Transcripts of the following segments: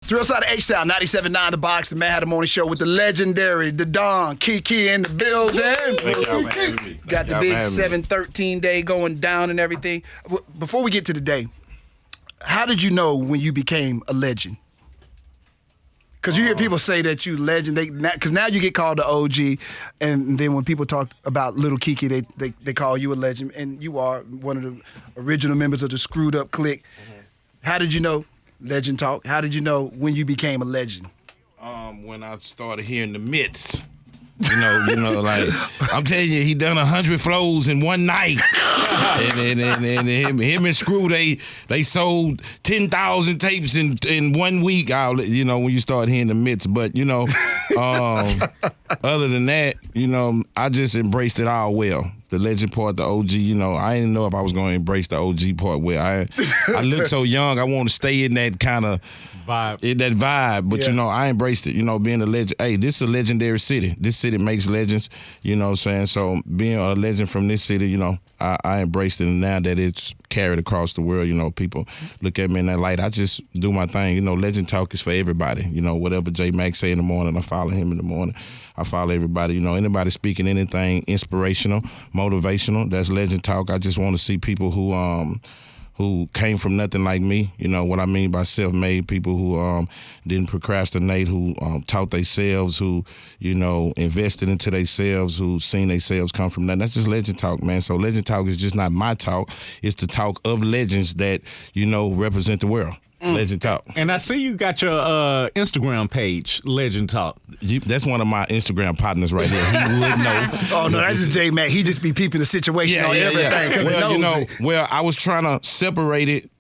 Thrill Side of H-Town, 97.9 The Box, the Madd Hatta Morning Show with the legendary, the Don, Keke in the building. Thank y'all for having me. Got the big 7/13 day going down and everything. Before we get to the day, how did you know when you became a legend? Because you hear people say that you legend, because now you get called the OG, and then when people talk about Lil Keke, they call you a legend, and you are one of the original members of the Screwed Up Clique. How did you know? Legend talk. How did you know when you became a legend? When I started hearing the mitts. You know, like I'm telling you, he done 100 flows in one night, and him and Screw they sold 10,000 tapes in 1 week. You know, when you start hearing the mitts, but you know, other than that, you know, I just embraced it all well. The legend part, the OG, you know, I didn't know if I was going to embrace the OG part where I look so young. I want to stay in that kind of vibe. But, you know, I embraced it, you know, being a legend. Hey, this is a legendary city. This city makes legends, you know what I'm saying? So being a legend from this city, you know, I embraced it. And now that it's carried across the world, you know, people look at me in that light. I just do my thing. You know, legend talk is for everybody. You know, whatever J Max say in the morning, I follow him in the morning. I follow everybody. You know, anybody speaking anything inspirational, motivational, that's legend talk. I just want to see people who came from nothing like me. You know what I mean by self-made people who didn't procrastinate, who taught themselves, who, you know, invested into themselves, who seen themselves come from nothing. That's just legend talk, man. So legend talk is just not my talk. It's the talk of legends that, you know, represent the world. Legend Talk. And I see you got your Instagram page, Legend Talk. That's one of my Instagram partners right there. He would know. Oh, no, that's just J Mac. He just be peeping the situation on everything. Well, you know, I was trying to separate it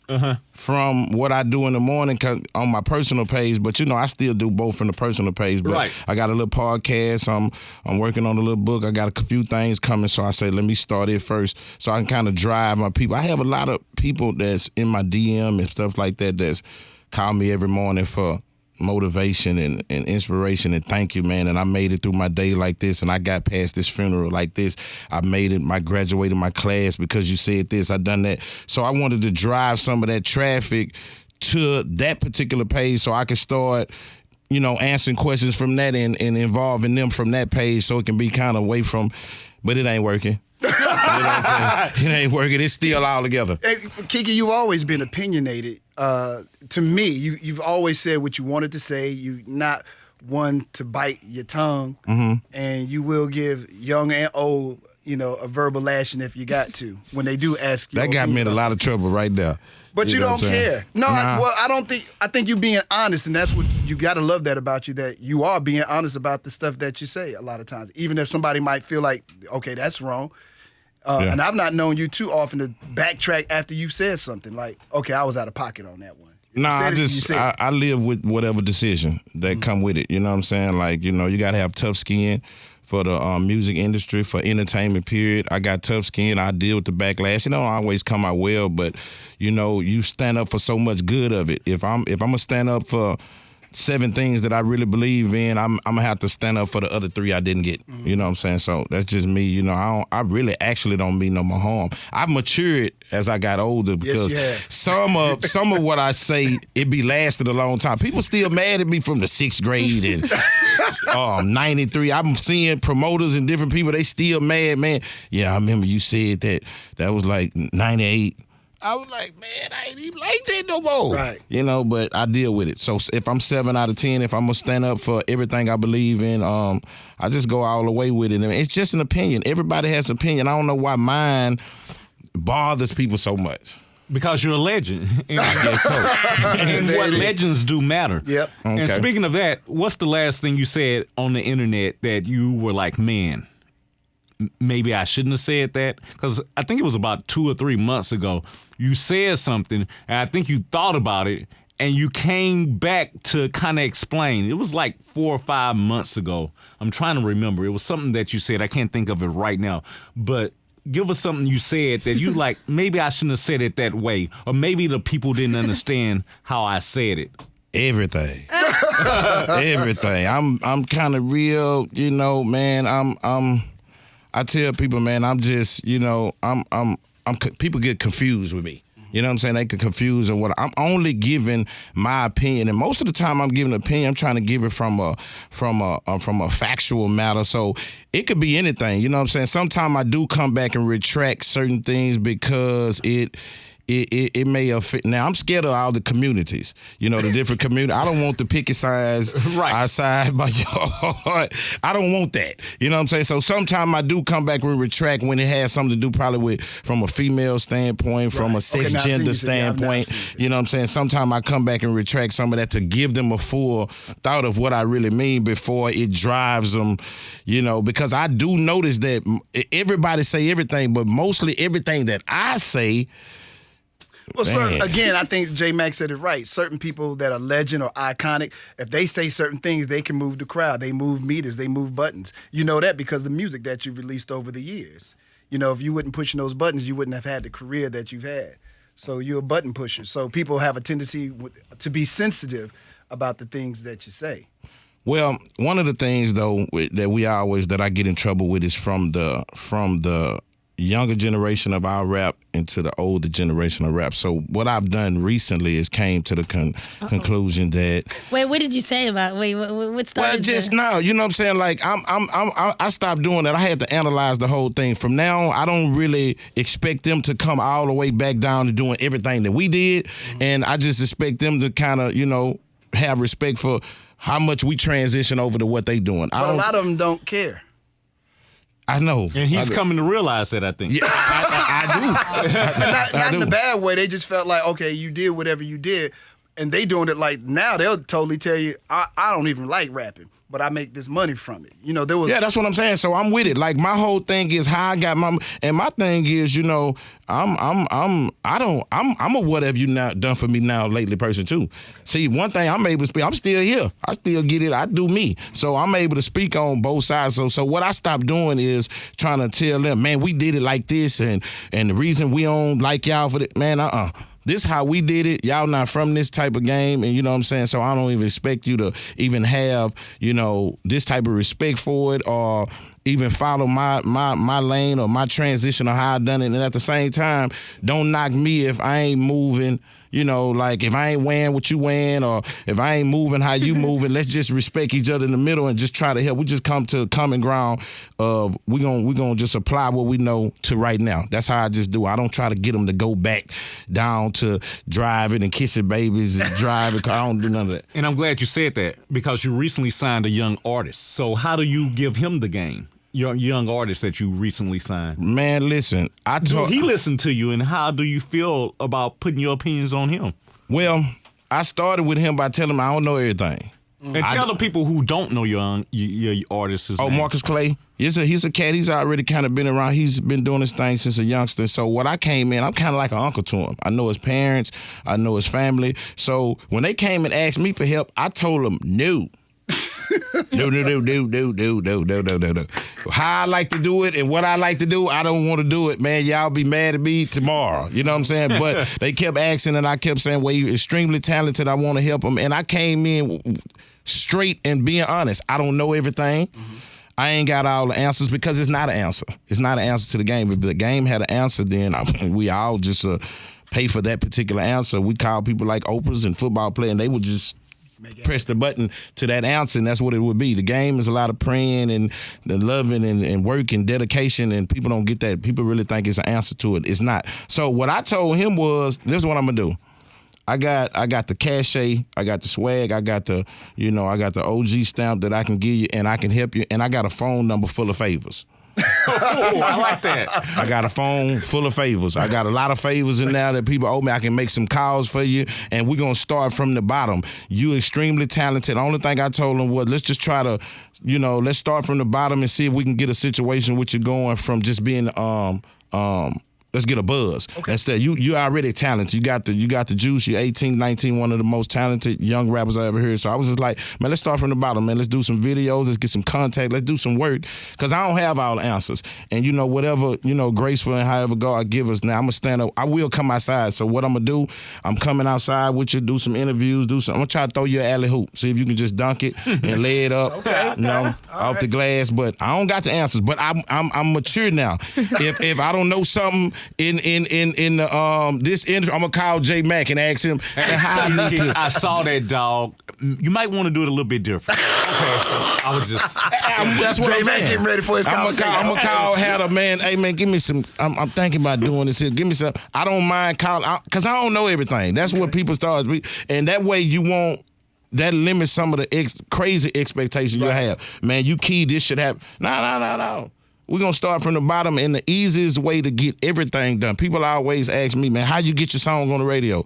from what I do in the morning on my personal page, but you know, I still do both from the personal page. But I got a little podcast. I'm working on a little book. I got a few things coming, so I say let me start it first, so I can kind of drive my people. I have a lot of people that's in my DM and stuff like that that's call me every morning for motivation and inspiration and thank you, man. And I made it through my day like this, and I got past this funeral like this. I made it. I graduated my class because you said this. I done that. So I wanted to drive some of that traffic to that particular page so I could start, you know, answering questions from that and involving them from that page, so it can be kind of away from. But it ain't working. You know what I'm saying? It ain't working. It's still all together. Hey, Keke, you've always been opinionated. To me, you've always said what you wanted to say. You're not one to bite your tongue, and you will give young and old, you know, a verbal lashing if you got to when they do ask you. That got me in a lot of trouble right there. But you don't care. No, I think you being honest, and that's what you got to love that about you, that you are being honest about the stuff that you say a lot of times, even if somebody might feel like, okay, that's wrong. And I've not known you too often to backtrack after you've said something like, okay, I was out of pocket on that one. I live with whatever decision that come with it. You know what I'm saying? Like, you know, you got to have tough skin for the music industry, for entertainment, period. I got tough skin. I deal with the backlash. It don't always come out well, but, you know, you stand up for so much good of it. If I'm going to stand up for 7 things that I really believe in, I'm gonna have to stand up for the other 3 I didn't get. You know what I'm saying? So that's just me. You know, I really actually don't mean no more harm. I've matured as I got older because some of what I say, it be lasted a long time. People still mad at me from the 6th grade and 93. I'm seeing promoters and different people, they still mad, man. Yeah, I remember you said that. That was like 98. I was like, man, I ain't even like that no more. Right. You know, but I deal with it. So if I'm 7 out of 10, if I'm going to stand up for everything I believe in, I just go all the way with it. And it's just an opinion. Everybody has an opinion. I don't know why mine bothers people so much. Because you're a legend. And, and what legends do matter. Yep. Okay. And speaking of that, what's the last thing you said on the internet that you were like, man, maybe I shouldn't have said that? Because I think it was about 2 or 3 months ago. You said something, and I think you thought about it, and you came back to kind of explain. It was like 4 or 5 months ago. I'm trying to remember. It was something that you said. I can't think of it right now. But give us something you said that you like, maybe I shouldn't have said it that way, or maybe the people didn't understand how I said it. Everything. Everything. I'm kind of real, you know, man. I tell people, man, I'm just, you know, people get confused with me. You know what I'm saying? They could confuse or what. I'm only giving my opinion, and most of the time I'm giving an opinion. I'm trying to give it from a factual matter. So it could be anything. You know what I'm saying? Sometimes I do come back and retract certain things because it may affect. Now I'm scared of all the communities. You know, the different communities. I don't want the picket signs outside my yard. I don't want that. You know what I'm saying? So sometimes I do come back and retract when it has something to do probably with from a female standpoint, from a sex gender standpoint. You know what I'm saying? Sometimes I come back and retract some of that to give them a full thought of what I really mean before it drives them. You know, because I do notice that everybody say everything, but mostly everything that I say. Well, again, I think J Mac said it right. Certain people that are legend or iconic, if they say certain things, they can move the crowd. They move meters. They move buttons. You know that because of the music that you've released over the years. You know, if you wouldn't pushing those buttons, you wouldn't have had the career that you've had. So you're a button pusher. So people have a tendency to be sensitive about the things that you say. Well, one of the things though that I get in trouble with is from the younger generation of our rap into the older generation of rap. So what I've done recently is came to the conclusion that. Wait, what did you say about? What started? Well, just now, you know what I'm saying? Like I stopped doing that. I had to analyze the whole thing. From now on, I don't really expect them to come all the way back down to doing everything that we did, and I just expect them to kind of, you know, have respect for how much we transition over to what they doing. But a lot of them don't care. I know. And he's coming to realize that, I think. Yeah, I do. Not in a bad way. They just felt like, okay, you did whatever you did. And they doing it like now, they'll totally tell you, I don't even like rapping, but I make this money from it. You know, there was. Yeah, that's what I'm saying. So I'm with it. Like my whole thing is how I got my thing is, you know, I'm a whatever you now done for me now lately person too. See, one thing I'm able to speak, I'm still here. I still get it. I do me. So I'm able to speak on both sides. So what I stopped doing is trying to tell them, man, we did it like this, and the reason we don't like y'all for it, man, this how we did it. Y'all not from this type of game, and you know what I'm saying? So I don't even expect you to even have, you know, this type of respect for it or even follow my lane or my transition or how I done it. And at the same time, don't knock me if I ain't moving. You know, like if I ain't wearing what you wearing or if I ain't moving how you moving, let's just respect each other in the middle and just try to help. We just come to a common ground of we gonna just apply what we know to right now. That's how I just do. I don't try to get them to go back down to driving and kissing babies and driving. I don't do none of that. And I'm glad you said that because you recently signed a young artist. So how do you give him the game? Your young artist that you recently signed. Man, listen, he listened to you, and how do you feel about putting your opinions on him? Well, I started with him by telling him I don't know everything. And tell the people who don't know your artist. Oh, name. Marcus Clay. He's a cat. He's already kind of been around. He's been doing this thing since a youngster. So when I came in, I'm kind of like an uncle to him. I know his parents. I know his family. So when they came and asked me for help, I told them no. No. How I like to do it and what I like to do, I don't want to do it, man. Y'all be mad at me tomorrow. You know what I'm saying? But they kept asking and I kept saying, well, you're extremely talented. I want to help them. And I came in straight and being honest. I don't know everything. Mm-hmm. I ain't got all the answers because it's not an answer. It's not an answer to the game. If the game had an answer, then we all just pay for that particular answer. We call people like Oprahs and football players, and they would just press the button to that answer, and that's what it would be. The game is a lot of praying and the loving and work and dedication, and people don't get that. People really think it's an answer to it. It's not. So what I told him was, this is what I'm gonna do. I got the cachet, I got the swag, I got the OG stamp that I can give you, and I can help you, and I got a phone number full of favors. Oh, I like that. I got a phone full of favors. I got a lot of favors in there that people owe me. I can make some calls for you, and we're going to start from the bottom. You extremely talented. The only thing I told him was, let's just try to, let's start from the bottom and see if we can get a situation with you going from just being let's get a buzz. Okay. Instead, you already talented. You got the juice. You're 18, 19, one of the most talented young rappers I ever heard. So I was just like, man, let's start from the bottom, man. Let's do some videos. Let's get some contact. Let's do some work. Because I don't have all the answers. And, whatever, graceful and however God give us. Now, I'm going to stand up. I will come outside. So what I'm going to do, I'm coming outside with you, do some interviews, I'm going to try to throw you an alley hoop. See if you can just dunk it and lay it up, off the glass. But I don't got the answers. But I'm mature now. If I don't know something, in the this industry. I'm gonna call J Mack and ask him how I need to. I saw that, dog. You might want to do it a little bit different. Okay. I was just. That's what J I'm Mack saying. getting ready for his conversation. I'm gonna call Hatta, man. Hey man, give me some. I'm thinking about doing this here. Give me some. I don't mind calling because I don't know everything. That's what people start, and that way you won't. That limits some of the crazy expectations you have. Man, you key, this should happen. No. We're going to start from the bottom, and the easiest way to get everything done. People always ask me, man, how you get your song on the radio?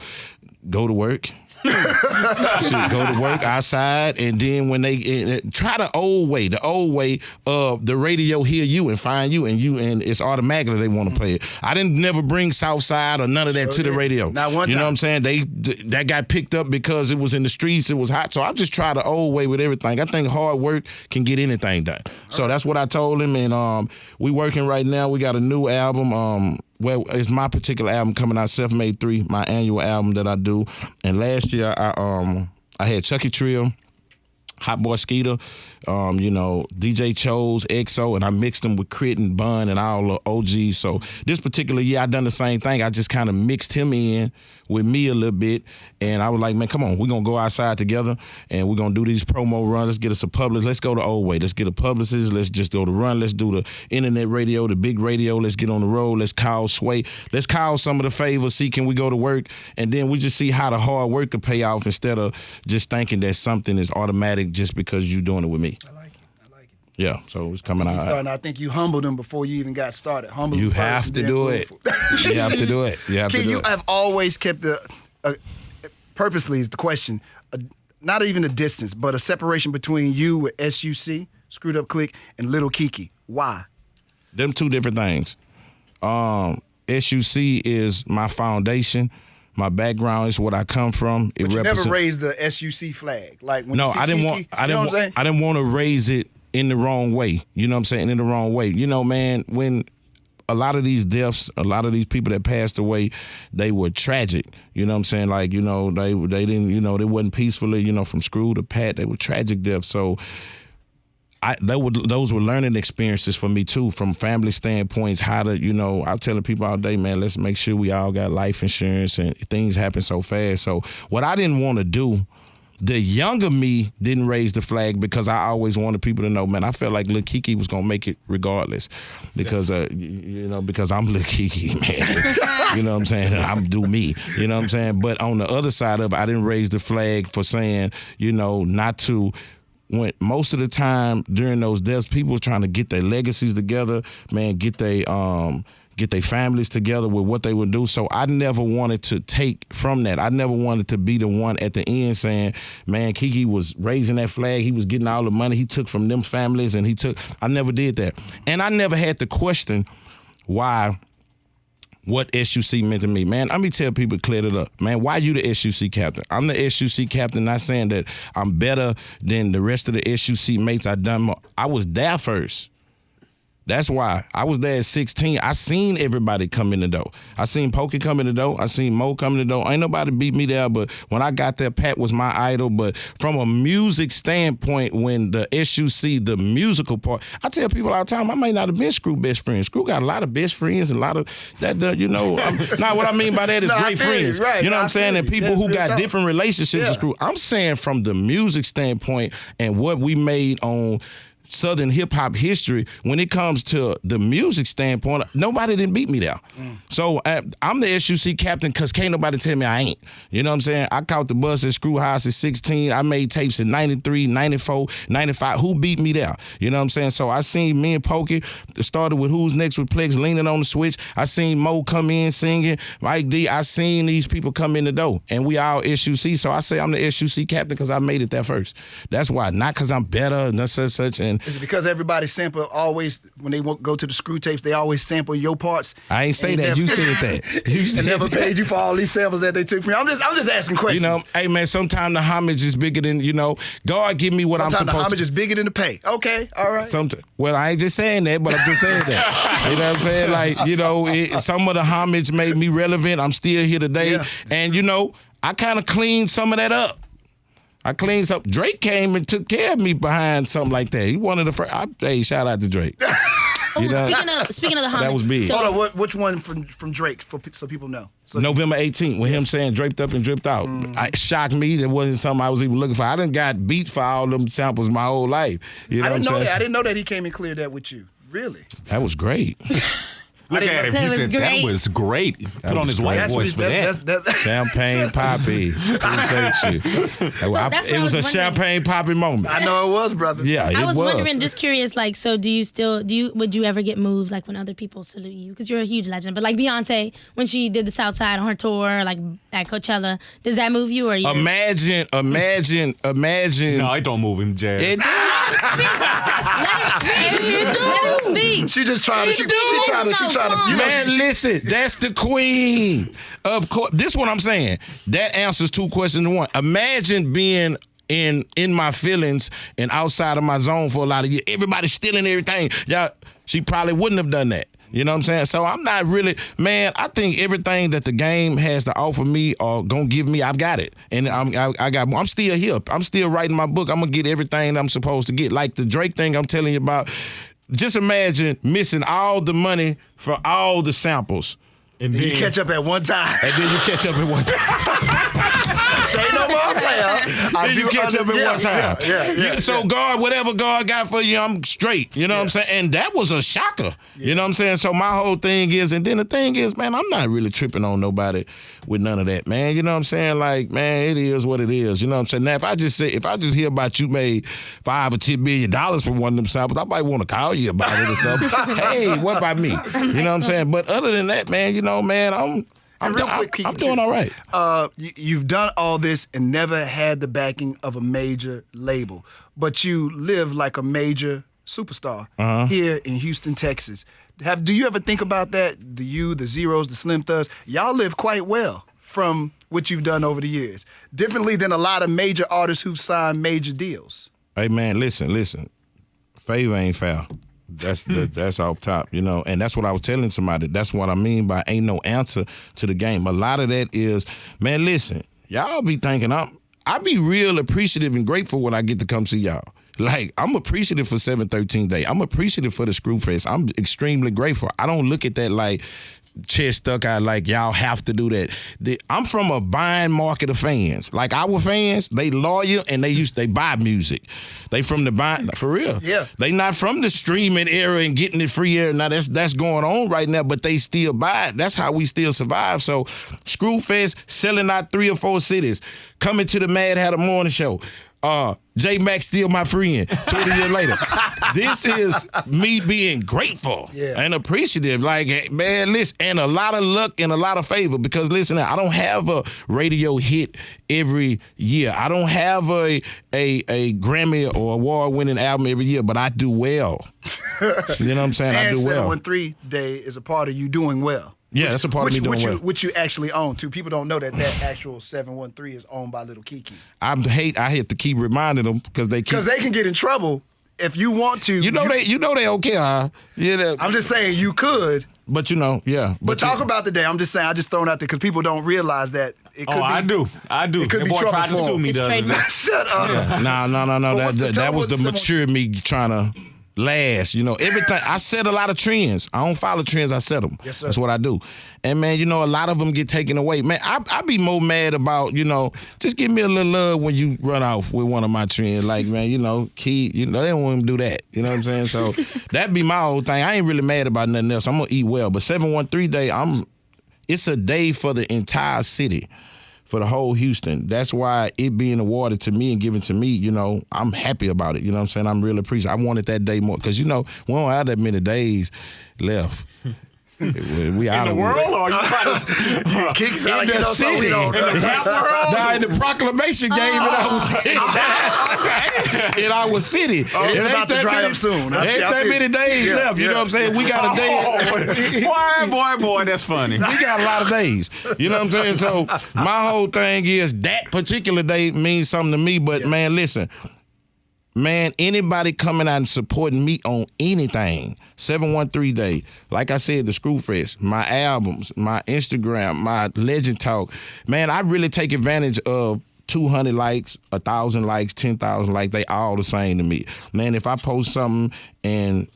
Go to work. Go to work outside, and then when they try the old way of the radio hear you and find you, and it's automatically they want to play it. I didn't never bring Southside or none of that to the radio. Not one time. You know what I'm saying? That got picked up because it was in the streets, it was hot. So I just tried the old way with everything. I think hard work can get anything done. So that's what I told him, and we working right now. We got a new album. Well, it's my particular album coming out, Self-Made 3, my annual album that I do. And last year, I had Chucky Trill, Hot Boy Skeeter, DJ Chose, EXO, and I mixed them with Crit and Bun and all the OGs. So this particular year, I done the same thing. I just kind of mixed him in with me a little bit, and I was like, man, come on, we're going to go outside together, and we're going to do these promo runs. Let's get us a publicist. Let's go the old way. Let's get a publicist. Let's just go to run. Let's do the internet radio, the big radio. Let's get on the road. Let's call Sway. Let's call some of the favors, see can we go to work, and then we just see how the hard work could pay off instead of just thinking that something is automatic just because you're doing it with me. I like it. Yeah, so it's coming out. I think you humbled him before you even got started. You have to do it. You have to do it. You have always kept purposely is the question, not even a distance, but a separation between you with SUC, Screwed Up Click, and Lil Keke. Why? Them two different things. SUC is my foundation. My background is what I come from. But you never raised the SUC flag. Like when no, you see I didn't Keke, want. I didn't want to raise it in the wrong way. You know what I'm saying? In the wrong way. You know, man, when a lot of these deaths, a lot of these people that passed away, they were tragic. You know what I'm saying? Like, they didn't, they wasn't peacefully, from Screw to Pat. They were tragic deaths. So those were learning experiences for me too, from family standpoints, how to, I'm telling people all day, man, let's make sure we all got life insurance, and things happen so fast. So what I didn't want to do, the younger me didn't raise the flag because I always wanted people to know, man, I felt like Lil Keke was gonna make it regardless, because because I'm Lil Keke, man. You know what I'm saying? I'm do me. You know what I'm saying? But on the other side of it, I didn't raise the flag for saying, not to. When most of the time during those deaths, people were trying to get their legacies together, man, get their families together with what they would do. So I never wanted to take from that. I never wanted to be the one at the end saying, man, Keke was raising that flag. He was getting all the money he took from them families, and I never did that. And I never had to question what SUC meant to me. Man, let me tell people, clear it up. Man, why you the SUC captain? I'm the SUC captain, not saying that I'm better than the rest of the SUC mates I done more. I was there first. That's why. I was there at 16. I seen everybody come in the door. I seen Pokey come in the door. I seen Mo come in the door. Ain't nobody beat me there, but when I got there, Pat was my idol. But from a music standpoint, when the SUC, the musical part, I tell people all the time, I might not have been Screw best friends. Screw got a lot of best friends and a lot of that, not what I mean by that is great friends. Right. You know what I'm saying? And people who got different relationships with Screw. I'm saying from the music standpoint and what we made on Southern hip hop history, when it comes to the music standpoint, nobody didn't beat me there. So I'm the SUC captain because can't nobody tell me I ain't. You know what I'm saying? I caught the bus at Screw House at 16. I made tapes in 93, 94, 95. Who beat me there? You know what I'm saying? So I seen me and Pokey started with Who's Next with Plex leaning on the switch. I seen Mo come in singing. Mike D, I seen these people come in the door, and we all SUC. So I say I'm the SUC captain because I made it there first. That's why, not because I'm better and such. And is it because everybody sample always, when they go to the Screw tapes, they always sample your parts? I ain't say that. You said that. You said never paid you for all these samples that they took from you. I'm just asking questions. Hey man, sometimes the homage is bigger than, God give me what I'm supposed to. Sometimes the homage is bigger than the pay. Okay, all right. Well, I ain't just saying that, but I'm just saying that. You know what I'm saying? Like, some of the homage made me relevant. I'm still here today. Yeah. And, I kind of cleaned some of that up. Drake came and took care of me behind something like that. He wanted the first. Hey, shout out to Drake. Oh, You know? speaking of the homage, That was big. So, Hold on, which one from Drake so people know? So November 18th, with him saying draped up and dripped out. It shocked me. That wasn't something I was even looking for. I done got beat for all them samples my whole life. You know I didn't what I'm know saying? that. I didn't know that he came and cleared that with you. Really? That was great. Look at him. That He was said great. that was great. Put on was his white great. voice for that. Champagne Poppy. Appreciate you. that's what It was I was a wondering. champagne Poppy moment. I know it was, brother. Yeah, it I was wondering, just curious, like, so would you ever get moved, like, when other people salute you? Because you're a huge legend. But, like, Beyonce, when she did the South Side on her tour, like, at Coachella, does that move you? Or you? Imagine. No, it don't move him, Jazz. It, Let him speak. She just trying to. She trying to. You know, Man, listen, that's the queen. Of course, this is what I'm saying. That answers two questions in one. Imagine being in my feelings and outside of my zone for a lot of years. Everybody's stealing everything. Yeah, she probably wouldn't have done that. You know what I'm saying? So I'm not really, man, I think everything that the game has to offer me or gonna give me, I've got it. And I'm still here. I'm still writing my book. I'm gonna get everything I'm supposed to get. Like the Drake thing I'm telling you about. Just imagine missing all the money for all the samples. And you catch up at one time. And then you catch up at one time. Say no more, player. Then you catch up at one time. Yeah. So God, whatever God got for you, I'm straight. You know what I'm saying? And that was a shocker. You know what I'm saying? So my whole thing is, and then the thing is, man, I'm not really tripping on nobody with none of that, man. You know what I'm saying? Like, man, it is what it is. You know what I'm saying? Now, if I just hear about you made $5 or $10 million from one of them samples, I might want to call you about it or something. Hey, what about me? You know what I'm saying? But other than that, man, you know, man, I'm doing all right. You've done all this and never had the backing of a major label, but you live like a major superstar here in Houston, Texas. Do you ever think about that? The Zeros, the Slim Thugs, y'all live quite well from what you've done over the years, differently than a lot of major artists who've signed major deals. Hey, man, listen. Favor ain't foul. That's off top, you know, and that's what I was telling somebody. That's what I mean by ain't no answer to the game. A lot of that is, man, listen, y'all be thinking I be real appreciative and grateful when I get to come see y'all. Like, I'm appreciative for 713 Day. I'm appreciative for the Screwfest. I'm extremely grateful. I don't look at that like chest stuck out like y'all have to do that. I'm from a buying market of fans. Like our fans, they loyal and they buy music. They from the buying, for real. Yeah. They not from the streaming era and getting it free era. Now that's going on right now, but they still buy it. That's how we still survive. So Screwfest selling out 3 or 4 cities, coming to the Madd Hatta Morning Show. J Max still my friend 20 years later. This is me being grateful and appreciative. Like, man, listen, and a lot of luck and a lot of favor because, listen, I don't have a radio hit every year. I don't have a Grammy or award-winning album every year, but I do well. You know what I'm saying? And I do well. 713 Day is a part of you doing well. Yeah, that's a part of me doing well. Which you actually own, too. People don't know that actual 713 is owned by Lil Keke. I hate to keep reminding them because they can get in trouble if you want to. You know they don't care, huh? Yeah. I'm just saying you could. But you know, yeah. But talk about the day. I'm just saying, I just thrown out there because people don't realize that it could be. I do. It could That be boy trouble tried to for sue him. me the other day. Shut up. Yeah. No. That was the mature me trying to last. You know, everything. I set a lot of trends. I don't follow trends. I set them. Yes, sir. That's what I do. And man, you know, a lot of them get taken away. Man, I be more mad about, you know, just give me a little love when you run off with one of my trends. Like, man, you know, Key, you know, they don't want him to do that. You know what I'm saying? So that be my whole thing. I ain't really mad about nothing else. I'm gonna eat well. But 713 Day, it's a day for the entire city. For the whole Houston. That's why it being awarded to me and given to me, you know, I'm happy about it. You know what I'm saying? I'm really appreciative. I wanted that day more. Because, you know, we don't have that many days left. We out In the world, or you trying to Keke's in the city. in the rap world? Nah, in the proclamation game in our city. It's about to dry up soon. Ain't that many days left. You know what I'm saying? We got a day. Boy, that's funny. We got a lot of days. You know what I'm saying? So my whole thing is that particular day means something to me. But man, listen. Man, anybody coming out and supporting me on anything, 713 Day, like I said, the Screwfest, my albums, my Instagram, my Legend Talk, man, I really take advantage of 200 likes, 1,000 likes, 10,000 likes, they all the same to me. Man, if I post something and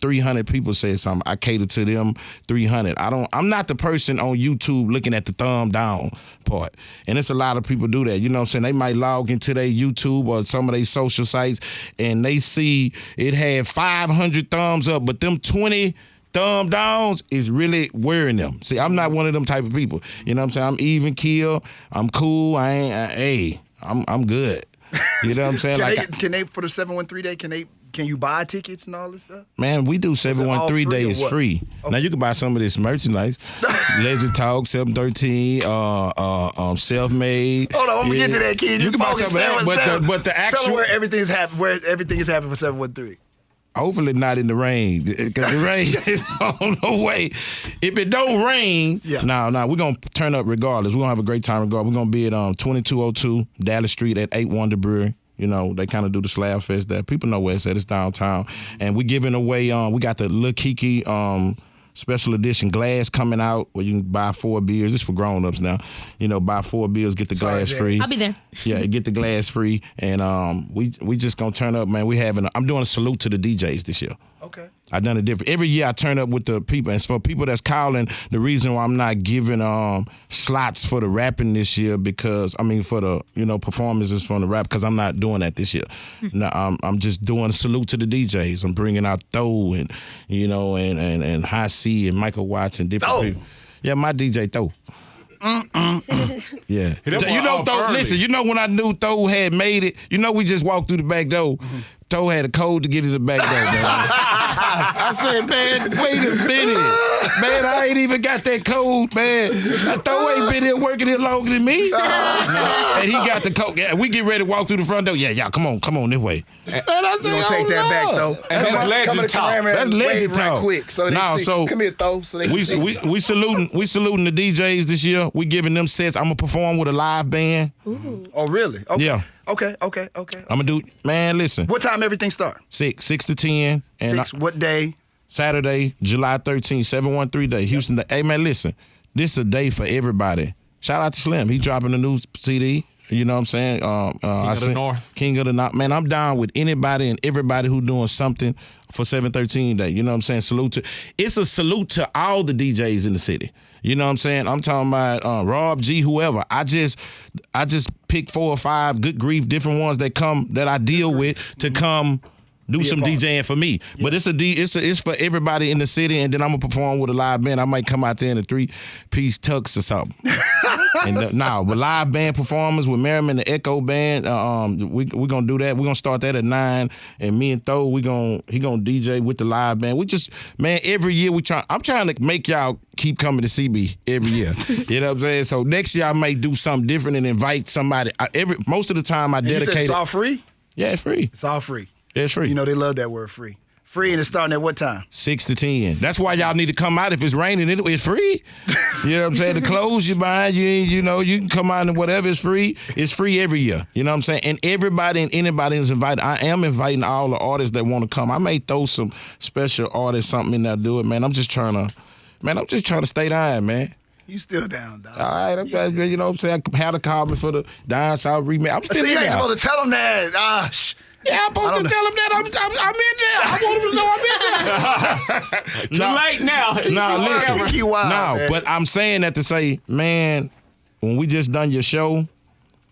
300 people say something, I cater to them 300. I'm not the person on YouTube looking at the thumb down part. And it's a lot of people do that. You know what I'm saying? They might log into their YouTube or some of their social sites and they see it had 500 thumbs up, but them 20 thumb downs is really wearing them. See, I'm not one of them type of people. You know what I'm saying? I'm even keel. I'm cool. I'm good. You know what I'm saying? Can they for the 713 day? Can you buy tickets and all this stuff? Man, we do 713 day is free. Okay. Now you can buy some of this merchandise. Legend Talk, 713, self-made. Hold on, I'm gonna get to that, kid. You can buy some of that, but the actual tell me where everything is happening for 713. Hopefully not in the rain, because the rain is on the way. If it don't rain, we're going to turn up regardless. We're going to have a great time regardless. We're going to be at 2202 Dallas Street at 8 Wonder Brewery. You know, they kind of do the Slab Fest there. People know where it's at. It's downtown. And we're giving away, we got the Lil Keke special edition glass coming out where you can buy 4 beers. It's for grown-ups now. You know, buy 4 beers, get the glass free. I'll be there. Yeah, get the glass free. And we just going to turn up, man. I'm doing a salute to the DJs this year. Okay. I done it different. Every year I turn up with the people. And for people that's calling, the reason why I'm not giving slots for the rapping this year for the performances from the rap, because I'm not doing that this year. No, I'm just doing a salute to the DJs. I'm bringing out Tho and and High C and Michael Watts and different people. Yeah, my DJ Tho. Yeah. You know, Tho, listen, you know when I knew Tho had made it, we just walked through the back door. Tho had a code to get in the back door, man. I said, man, wait a minute. Man, I ain't even got that code, man. Tho ain't been here working here longer than me. And he got the code. Yeah, we get ready to walk through the front door. Yeah, come on this way. And I said, take that back, Tho. And that's legend talk. That's legend talk. Right quick, so they see. Come here, Tho. So they we saluting the DJs this year. We giving them sets. I'm gonna perform with a live band. Ooh. Oh, really? Okay. Yeah. Okay. I'm gonna do. Man, listen. What time everything start? 6 to 10. And 6. What day? Saturday, July 13th, 713 day. Houston. Hey man, listen. This is a day for everybody. Shout out to Slim. He dropping a new CD. You know what I'm saying? King of the North. Man, I'm down with anybody and everybody who doing something for 713 day. You know what I'm saying? It's a salute to all the DJs in the city. You know what I'm saying? I'm talking about Rob G, whoever. I just pick 4 or 5 good grief different ones that I deal with to come do some DJing for me. Yeah. But it's for everybody in the city, and then I'm gonna perform with a live band. I might come out there in a 3-piece tux or something. With live band performance with Merriman the Echo Band, we're gonna do that. We're gonna start that at 9, and me and Tho, he gonna DJ with the live band. Every year I'm trying to make y'all keep coming to see me every year. You know what I'm saying? So next year I may do something different and invite somebody. Most of the time I dedicate. You said it's all free? Yeah, it's free. It's all free. Yeah, it's free. You know they love that word, free. Free, and it's starting at what time? 6 to 10. That's why y'all need to come out if it's raining. It's free. You know what I'm saying? The clothes you buy, you can come out and whatever is free. It's free every year. You know what I'm saying? And everybody and anybody is invited. I am inviting all the artists that want to come. I may throw some special artists something in there, do it, man. I'm just trying to stay down, man. You still down, dog. All right, you know what I'm saying? I had a call me for the Down South remake. I'm still in there. You ain't supposed to tell them that. Yeah, I'm supposed to tell them that I'm in there. I want them to know I'm in there. Too late now. Listen. But I'm saying that to say, man, when we just done your show,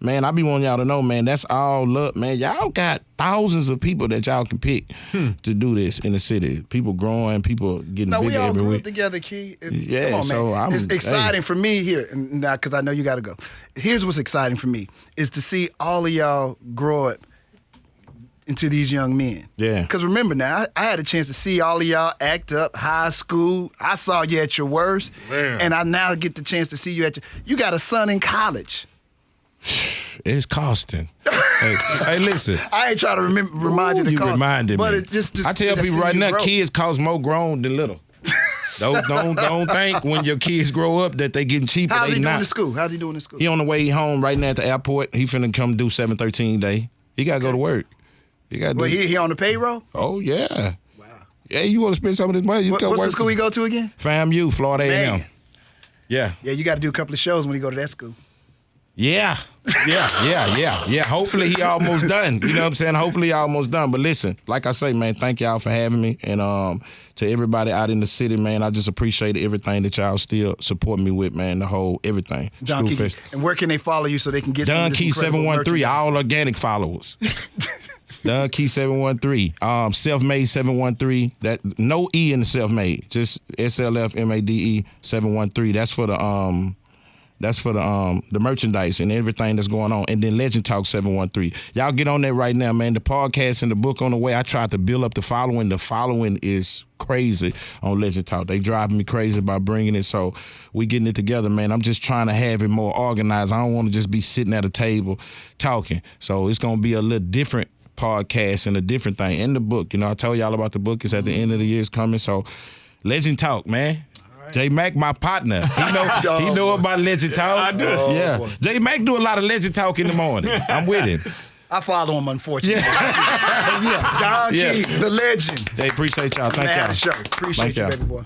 man, I be wanting y'all to know, man, that's all love, man. Y'all got thousands of people that y'all can pick to do this in the city. People growing, people getting bigger every week. We all grew up together, Key. Yeah, come on, man. It's exciting for me here, now because I know you got to go. Here's what's exciting for me, is to see all of y'all grow up into these young men. Yeah. Because remember now, I had a chance to see all of y'all act up, high school. I saw you at your worst. Man. And I now get the chance to see you you got a son in college. It's costing. hey, listen. I ain't trying to remind you to cost. You reminded me. But just I tell people right now, kids cost more grown than little. Don't think when your kids grow up that they getting cheaper. How's he doing in school? How's he doing in school? He on the way home right now at the airport. He finna come do 713 day. He gotta go to work. He on the payroll? Oh yeah. Wow. Yeah, you want to spend some of this money? What's the school he go to again? FAMU, Florida A&M. Yeah. Yeah, you got to do a couple of shows when you go to that school. Yeah. Hopefully he almost done. You know what I'm saying? Hopefully he almost done. But listen, like I say, man, thank y'all for having me. And to everybody out in the city, man, I just appreciate everything that y'all still support me with, man. The whole everything. Don Keke. And where can they follow you so they can get Don some of this Key incredible 713, merchandise? all organic followers. Don Key 713. Self-made 713. That no E in the self-made. Just SLFMADE 713. That's for the merchandise and everything that's going on. And then Legend Talk 713. Y'all get on that right now, man. The podcast and the book on the way. I tried to build up the following. The following is crazy on Legend Talk. They driving me crazy by bringing it. So we getting it together, man. I'm just trying to have it more organized. I don't want to just be sitting at a table talking. So it's going to be a little different podcast and a different thing. In the book, you know, I told y'all about the book. It's at the end of the year. It's coming. So Legend Talk, man. J Mac, my partner. He know about Legend Talk. I do. Yeah. J Mac do a lot of Legend Talk in the morning. I'm with him. I follow him, unfortunately. Yeah. Don Key, the legend. Hey, appreciate y'all. Thank Man, y'all. the show. Appreciate Thank you, y'all. baby boy.